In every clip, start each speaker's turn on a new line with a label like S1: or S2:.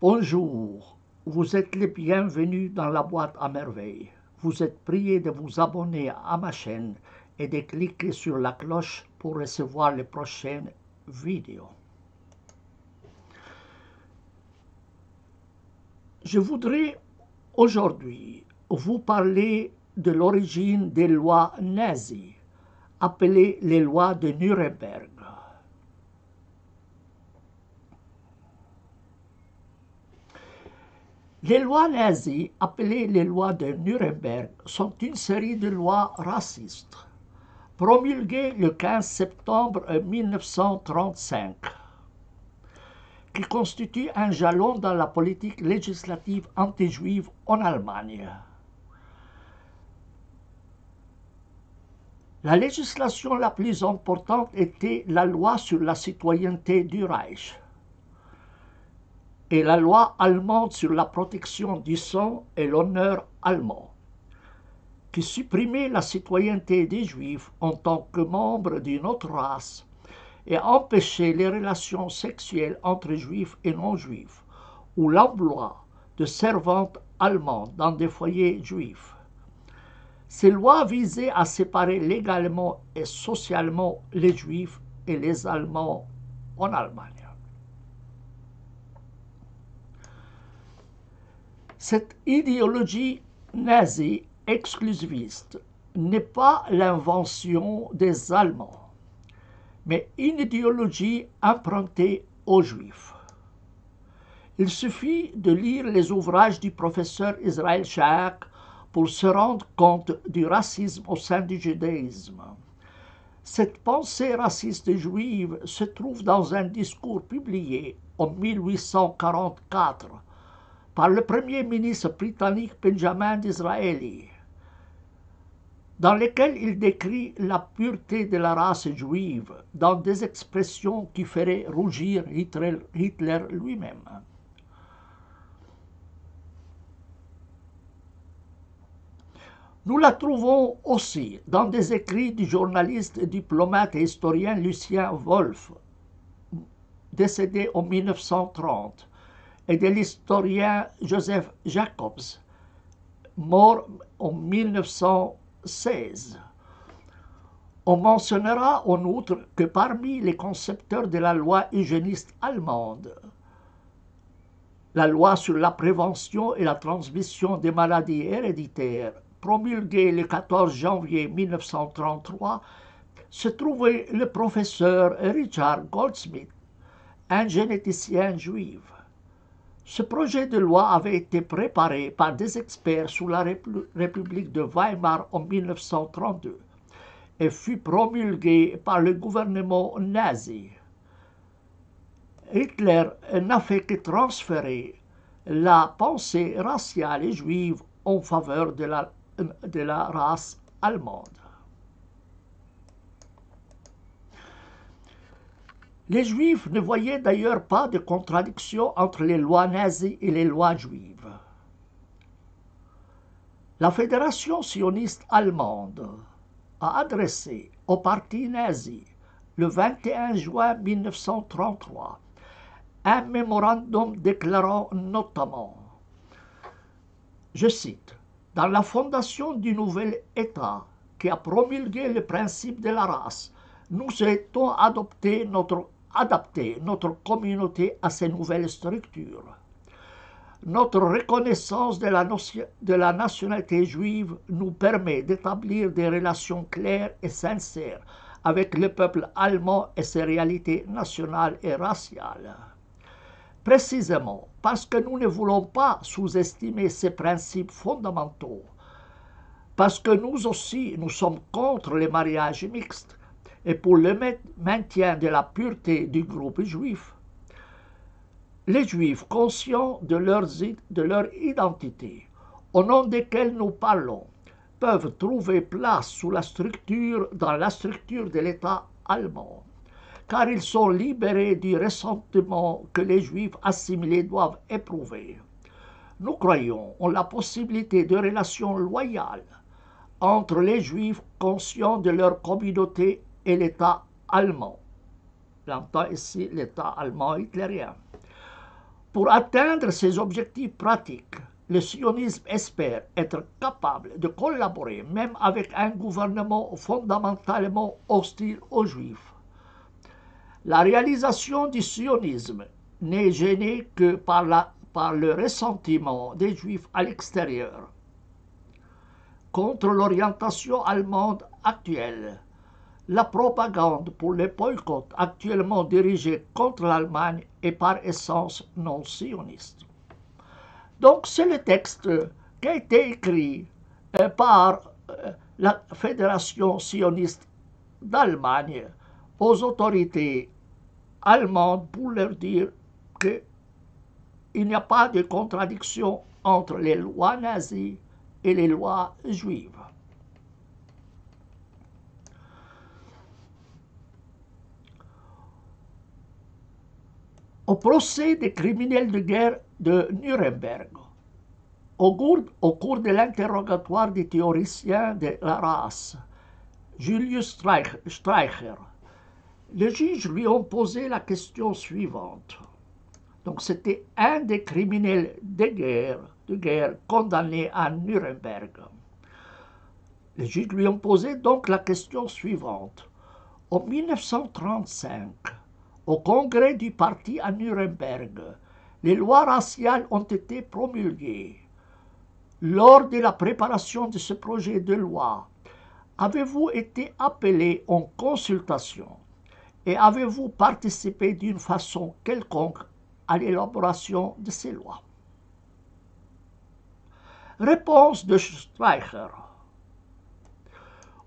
S1: Bonjour, vous êtes les bienvenus dans la boîte à merveilles. Vous êtes priés de vous abonner à ma chaîne et de cliquer sur la cloche pour recevoir les prochaines vidéos. Je voudrais aujourd'hui vous parler de l'origine des lois nazies, appelées les lois de Nuremberg. Les lois nazies, appelées les lois de Nuremberg, sont une série de lois racistes, promulguées le 15 septembre 1935, qui constituent un jalon dans la politique législative anti-juive en Allemagne. La législation la plus importante était la loi sur la citoyenneté du Reich et la loi allemande sur la protection du sang et l'honneur allemand, qui supprimait la citoyenneté des Juifs en tant que membres d'une autre race et empêchait les relations sexuelles entre Juifs et non-Juifs, ou l'emploi de servantes allemandes dans des foyers juifs. Ces lois visaient à séparer légalement et socialement les Juifs et les Allemands en Allemagne. Cette idéologie nazie exclusiviste n'est pas l'invention des Allemands, mais une idéologie empruntée aux Juifs. Il suffit de lire les ouvrages du professeur Israël Shaak pour se rendre compte du racisme au sein du judaïsme. Cette pensée raciste juive se trouve dans un discours publié en 1844 par le premier ministre britannique Benjamin Disraeli, dans lequel il décrit la pureté de la race juive dans des expressions qui feraient rougir Hitler lui-même. Nous la trouvons aussi dans des écrits du journaliste, diplomate et historien Lucien Wolff, décédé en 1930, et de l'historien Joseph Jacobs, mort en 1916. On mentionnera en outre que parmi les concepteurs de la loi hygiéniste allemande, la loi sur la prévention et la transmission des maladies héréditaires, promulguée le 14 janvier 1933, se trouvait le professeur Richard Goldsmith, un généticien juif. Ce projet de loi avait été préparé par des experts sous la République de Weimar en 1932 et fut promulgué par le gouvernement nazi. Hitler n'a fait que transférer la pensée raciale et juive en faveur de la race allemande. Les Juifs ne voyaient d'ailleurs pas de contradiction entre les lois nazies et les lois juives. La Fédération sioniste allemande a adressé au parti nazi le 21 juin 1933 un mémorandum déclarant notamment, je cite, « Dans la fondation du nouvel État qui a promulgué le principe de la race, nous souhaitons adapter notre communauté à ces nouvelles structures. Notre reconnaissance de la nationalité juive nous permet d'établir des relations claires et sincères avec le peuple allemand et ses réalités nationales et raciales. Précisément parce que nous ne voulons pas sous-estimer ces principes fondamentaux, parce que nous aussi nous sommes contre les mariages mixtes et pour le maintien de la pureté du groupe juif, les Juifs conscients de leur identité, au nom desquels nous parlons, peuvent trouver place dans la structure de l'État allemand, car ils sont libérés du ressentiment que les Juifs assimilés doivent éprouver. Nous croyons en la possibilité de relations loyales entre les Juifs conscients de leur communauté et l'État allemand. J'entends ici l'État allemand hitlérien. Pour atteindre ces objectifs pratiques, le sionisme espère être capable de collaborer même avec un gouvernement fondamentalement hostile aux Juifs. La réalisation du sionisme n'est gênée que par le ressentiment des Juifs à l'extérieur contre l'orientation allemande actuelle. La propagande pour les boycotts actuellement dirigés contre l'Allemagne est par essence non sioniste. Donc c'est le texte qui a été écrit par la Fédération sioniste d'Allemagne aux autorités allemandes pour leur dire qu'il n'y a pas de contradiction entre les lois nazies et les lois juives. Au procès des criminels de guerre de Nuremberg, au cours de l'interrogatoire du théoricien de la race, Julius Streicher, les juges lui ont posé la question suivante. Donc c'était un des criminels de guerre condamnés à Nuremberg. Les juges lui ont posé donc la question suivante. En 1935, au congrès du parti à Nuremberg, les lois raciales ont été promulguées. Lors de la préparation de ce projet de loi, avez-vous été appelé en consultation et avez-vous participé d'une façon quelconque à l'élaboration de ces lois? Réponse de Streicher.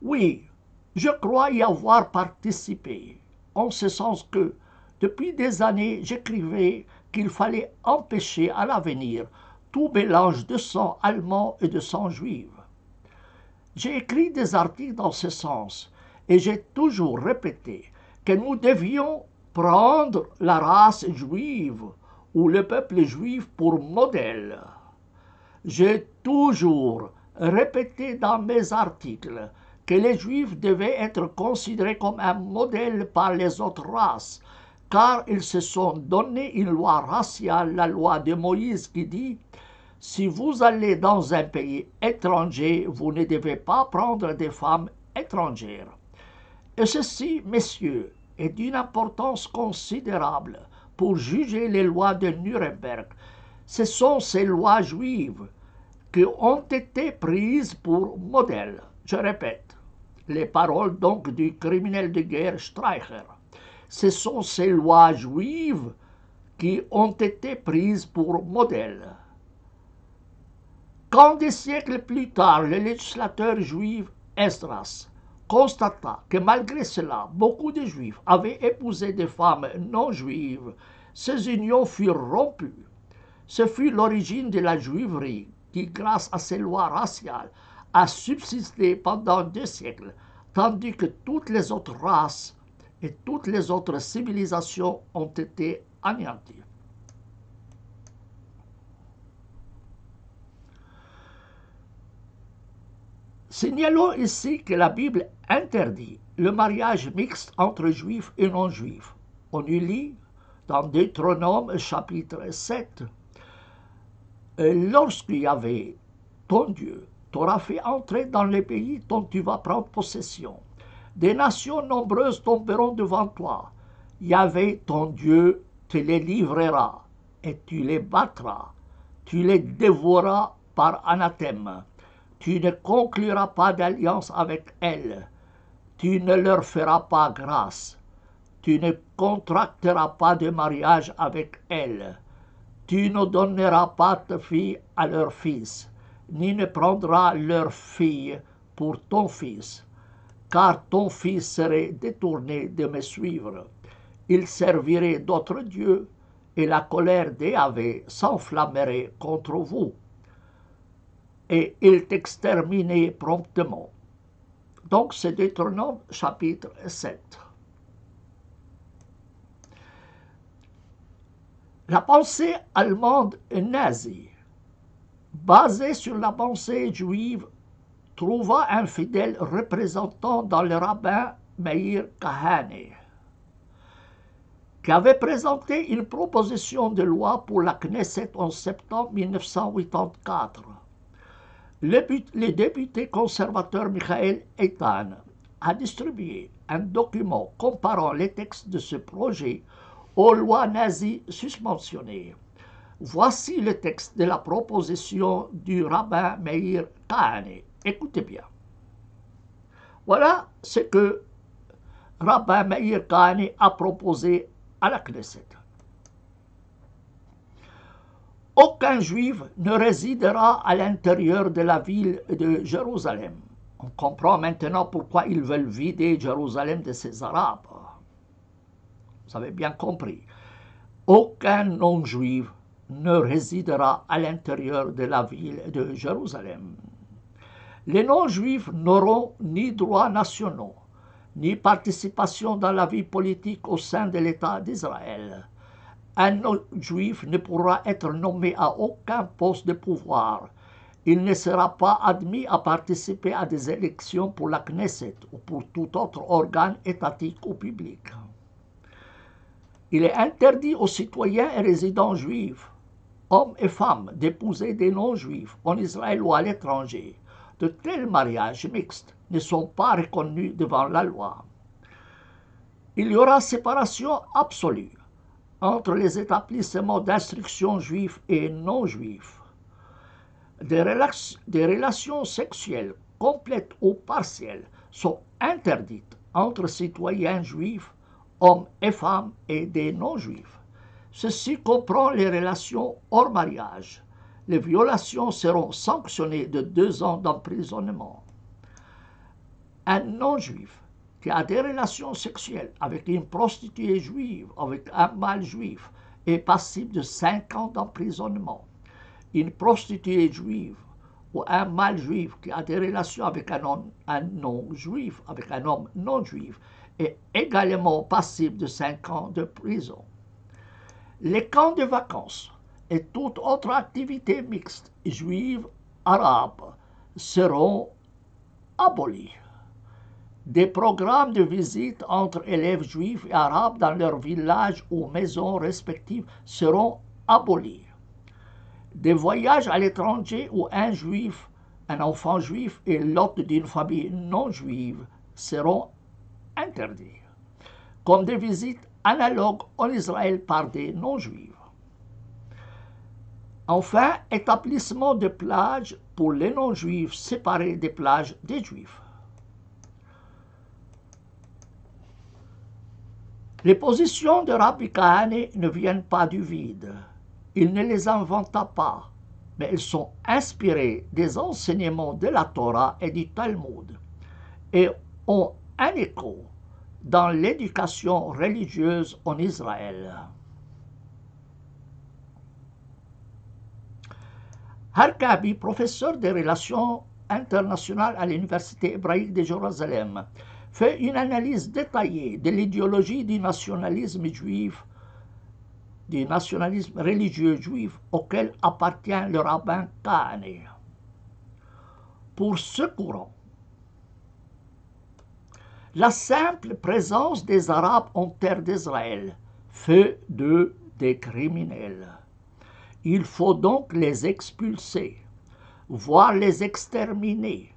S1: Oui, je crois y avoir participé, en ce sens que, depuis des années, j'écrivais qu'il fallait empêcher à l'avenir tout mélange de sang allemand et de sang juif. J'ai écrit des articles dans ce sens et j'ai toujours répété que nous devions prendre la race juive ou le peuple juif pour modèle. J'ai toujours répété dans mes articles que les juifs devaient être considérés comme un modèle par les autres races, car ils se sont donné une loi raciale, la loi de Moïse, qui dit « Si vous allez dans un pays étranger, vous ne devez pas prendre des femmes étrangères. » Et ceci, messieurs, est d'une importance considérable pour juger les lois de Nuremberg. Ce sont ces lois juives qui ont été prises pour modèle. Je répète, les paroles donc du criminel de guerre Streicher. Ce sont ces lois juives qui ont été prises pour modèle. Quand des siècles plus tard, le législateur juif Esdras constata que malgré cela, beaucoup de juifs avaient épousé des femmes non juives, ces unions furent rompues. Ce fut l'origine de la juiverie qui, grâce à ces lois raciales, a subsisté pendant 2 siècles, tandis que toutes les autres races et toutes les autres civilisations ont été anéanties. Signalons ici que la Bible interdit le mariage mixte entre juifs et non-juifs. On y lit dans Deutéronome chapitre 7, lorsque Yahvé, ton Dieu, t'aura fait entrer dans les pays dont tu vas prendre possession, des nations nombreuses tomberont devant toi. Yahvé, ton Dieu, te les livrera, et tu les battras, tu les dévoreras par anathème. Tu ne concluras pas d'alliance avec elles, tu ne leur feras pas grâce, tu ne contracteras pas de mariage avec elles, tu ne donneras pas ta fille à leur fils, ni ne prendras leur fille pour ton fils, car ton fils serait détourné de me suivre. Il servirait d'autres dieux, et la colère d'Yahvé s'enflammerait contre vous, et il t'exterminait promptement. Donc c'est Deutéronome chapitre 7. La pensée allemande nazie, basée sur la pensée juive, trouva un fidèle représentant dans le rabbin Meir Kahane. qui avait présenté une proposition de loi pour la Knesset en septembre 1984. Le député conservateur Michael Eitan a distribué un document comparant les textes de ce projet aux lois nazies susmentionnées. Voici le texte de la proposition du rabbin Meir Kahane. Écoutez bien. Voilà ce que rabbin Meir Kahane a proposé à la Knesset. Aucun juif ne résidera à l'intérieur de la ville de Jérusalem. On comprend maintenant pourquoi ils veulent vider Jérusalem de ses Arabes. Vous avez bien compris. Aucun non-juif ne résidera à l'intérieur de la ville de Jérusalem. Les non-juifs n'auront ni droits nationaux, ni participation dans la vie politique au sein de l'État d'Israël. Un non-juif ne pourra être nommé à aucun poste de pouvoir. Il ne sera pas admis à participer à des élections pour la Knesset ou pour tout autre organe étatique ou public. Il est interdit aux citoyens et résidents juifs, hommes et femmes, d'épouser des non-juifs en Israël ou à l'étranger. De tels mariages mixtes ne sont pas reconnus devant la loi. Il y aura séparation absolue entre les établissements d'instruction juifs et non-juifs. Des relations sexuelles complètes ou partielles sont interdites entre citoyens juifs, hommes et femmes, et des non-juifs. Ceci comprend les relations hors mariage. Les violations seront sanctionnées de 2 ans d'emprisonnement. Un non-juif qui a des relations sexuelles avec une prostituée juive, avec un mâle juif, est passible de 5 ans d'emprisonnement. Une prostituée juive ou un mâle juif qui a des relations avec un non-juif, avec un homme non-juif, est également passible de 5 ans de prison. Les camps de vacances et toute autre activité mixte juive arabe seront abolis. Des programmes de visite entre élèves juifs et arabes dans leurs villages ou maisons respectives seront abolis. Des voyages à l'étranger où un enfant juif et l'hôte d'une famille non juive seront interdits, comme des visites analogues en Israël par des non-juifs. Enfin, établissement de plages pour les non-juifs séparés des plages des juifs. Les positions de Rabbi Kahane ne viennent pas du vide. Il ne les inventa pas, mais elles sont inspirées des enseignements de la Torah et du Talmud et ont un écho dans l'éducation religieuse en Israël. Harkabi, professeur des relations internationales à l'Université hébraïque de Jérusalem, fait une analyse détaillée de l'idéologie du nationalisme juif, du nationalisme religieux juif auquel appartient le rabbin Kahane. Pour ce courant, la simple présence des Arabes en terre d'Israël fait d'eux des criminels. Il faut donc les expulser, voire les exterminer.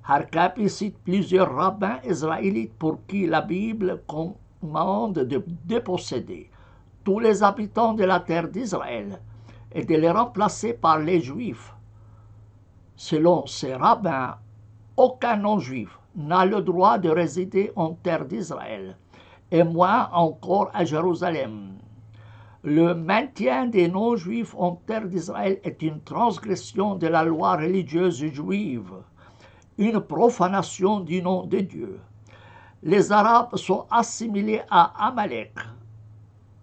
S1: Harkabi cite plusieurs rabbins israélites pour qui la Bible commande de déposséder tous les habitants de la terre d'Israël et de les remplacer par les Juifs. Selon ces rabbins, aucun non-juif n'a le droit de résider en terre d'Israël, et moins encore à Jérusalem. Le maintien des non-juifs en terre d'Israël est une transgression de la loi religieuse juive, une profanation du nom de Dieu. Les Arabes sont assimilés à Amalek,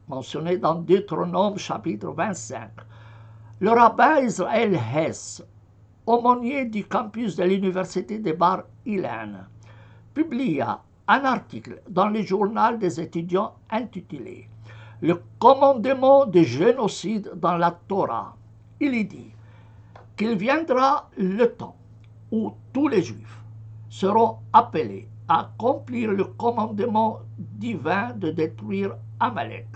S1: mentionné dans Deutéronome chapitre 25. Le rabbin Israël Hess, aumônier du campus de l'université de Bar Ilan, publia un article dans le journal des étudiants intitulé « Le commandement de génocide dans la Torah ». Il y dit qu'il viendra le temps où tous les Juifs seront appelés accomplir le commandement divin de détruire Amalek.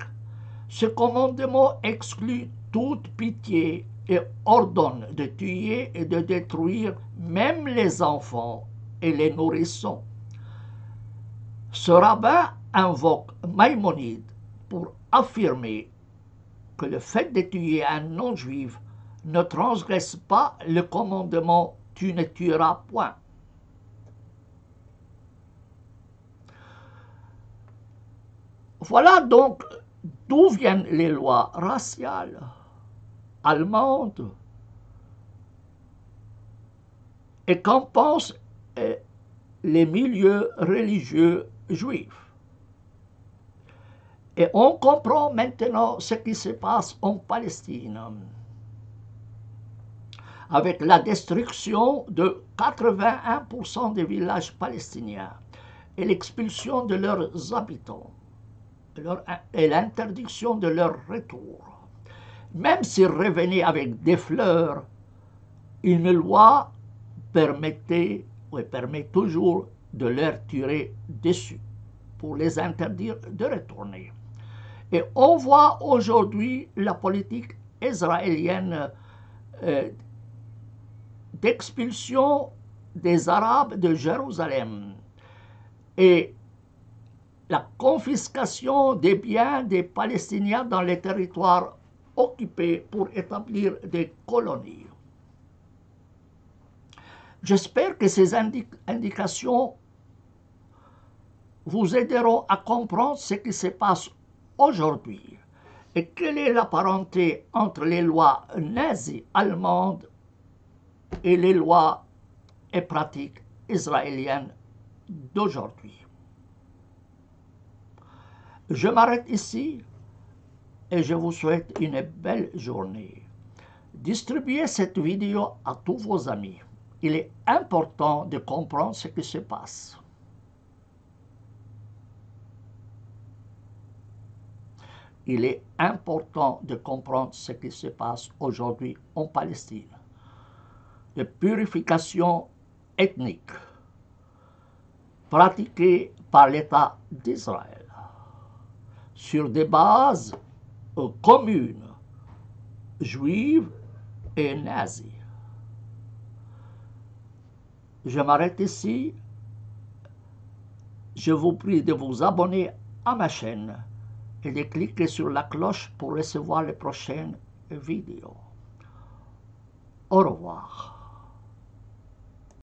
S1: Ce commandement exclut toute pitié et ordonne de tuer et de détruire même les enfants et les nourrissons. Ce rabbin invoque Maïmonide pour affirmer que le fait de tuer un non-juif ne transgresse pas le commandement « tu ne tueras point ». Voilà donc d'où viennent les lois raciales allemandes et qu'en pensent les milieux religieux juifs. Et on comprend maintenant ce qui se passe en Palestine, avec la destruction de 81% des villages palestiniens et l'expulsion de leurs habitants et l'interdiction de leur retour. Même s'ils revenaient avec des fleurs, une loi permettait ou permet toujours de leur tirer dessus pour les interdire de retourner. Et on voit aujourd'hui la politique israélienne d'expulsion des Arabes de Jérusalem et la confiscation des biens des Palestiniens dans les territoires occupés pour établir des colonies. J'espère que ces indications vous aideront à comprendre ce qui se passe aujourd'hui et quelle est la parenté entre les lois nazies allemandes et les lois et pratiques israéliennes d'aujourd'hui. Je m'arrête ici et je vous souhaite une belle journée. Distribuez cette vidéo à tous vos amis. Il est important de comprendre ce qui se passe. Il est important de comprendre ce qui se passe aujourd'hui en Palestine. De purification ethnique pratiquée par l'État d'Israël sur des bases communes, juives et nazies. Je m'arrête ici. Je vous prie de vous abonner à ma chaîne et de cliquer sur la cloche pour recevoir les prochaines vidéos. Au revoir.